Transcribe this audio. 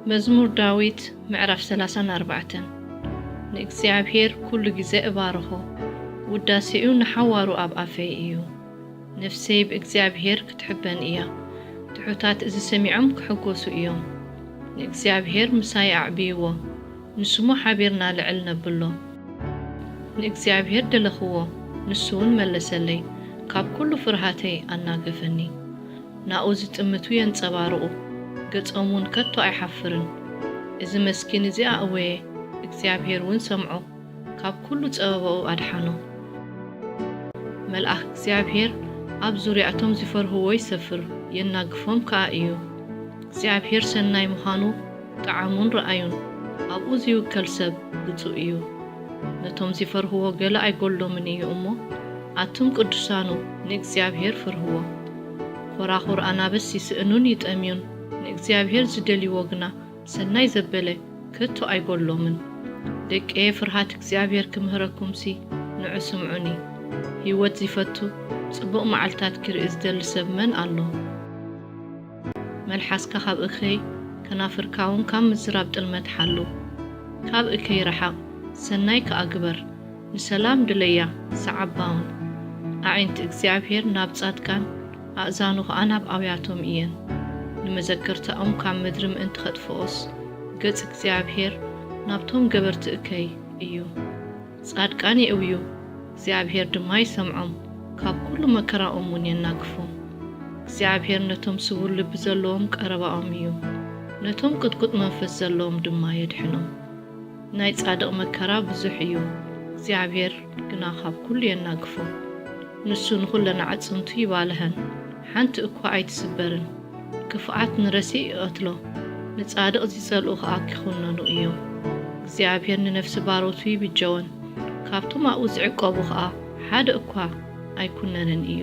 مزمور داويت معرف 34 نእግዚአብሔር كل ጊዜ እባርኾ ውዳሴኡ ንሓዋሩ ኣብ ኣፈይ እዩ ነፍሰይ ብእግዚአብሔር ክትሕበን እያ ትሑታት እዚ ሰሚዖም ክሕጎሱ እዮም ንእግዚአብሔር ምሳይ ኣዕቢይዎ ንስሙ ሓቢርና ልዕል ነብሎ ንእግዚአብሔር ደለኽዎ ንሱውን መለሰለይ ካብ ኩሉ ፍርሃተይ ኣናገፈኒ ናኡ ዝጥምቱ የንጸባርቑ ገጾሙን ከቶ ኣይሓፍርን እዚ መስኪን እዚ ኣእወየ እግዚአብሔር ውን ሰምዖ ካብ ኩሉ ጸበበኡ ኣድሓኖ መልአኽ እግዚአብሔር ኣብ ዙርያእቶም ዝፈርህዎ ይሰፍር የናግፎም ከዓ እዩ እግዚአብሔር ሰናይ ምዃኑ ጣዕሙን ረኣዩን ኣብኡ ዝውከል ሰብ ብፁዕ እዩ ነቶም ዝፈርህዎ ገለ ኣይጎሎምን እዩ እሞ ኣቱም ቅዱሳኑ ንእግዚአብሔር ፍርህዎ ኮራኹር ኣናብስ ይስእኑን ይጠምዩን ንእግዚአብሔር ዝደልይዎ ግና ሰናይ ዘበለ ከቶ ኣይጎሎምን ደቄ ፍርሃት እግዚአብሔር ክምህረኩምሲ ንዑ ስምዑኒ ህይወት ዝፈቱ ጽቡቕ መዓልታት ክርኢ ዝደሊ ሰብ መን ኣሎ መልሓስካ ካብ እኸይ ከናፍርካውን ካብ ምዝራብ ጥልመት ሓሉ ካብ እከይ ረሓቕ ሰናይ ከኣግበር ንሰላም ድለያ ሰዓባውን ኣዒንቲ እግዚአብሔር ናብ ጻድቃን ኣእዛኑ ከዓ ናብ ኣብያቶም እየን ንመዘክርታኦም ካብ ምድሪ ምእንቲ ኸጥፍኦስ ገጽ እግዚአብሔር ናብቶም ገበርቲ እከይ እዩ ጻድቃን ይእውዩ እግዚአብሔር ድማ ይሰምዖም ካብ ኩሉ መከራኦም ውን የናግፎም እግዚአብሔር ነቶም ስውር ልቢ ዘለዎም ቀረባኦም እዩ ነቶም ቅጥቁጥ መንፈስ ዘለዎም ድማ የድሕኖም ናይ ጻድቕ መከራ ብዙሕ እዩ እግዚአብሔር ግና ካብ ኩሉ የናግፎም ንሱ ንኹለና ዓጽምቱ ይባልኸን ሓንቲ እኳ ኣይትስበርን ክፍኣት ንረሲእ ይቐትሎ ንጻድቕ ዝጸልኡ ከዓ ክኹነኑ እዮም እግዚአብሔር ንነፍሲ ባሮቱ ይብጀወን ካብቶም ኣብኡ ዝዕቀቡ ከዓ ሓደ እኳ ኣይኩነንን እዩ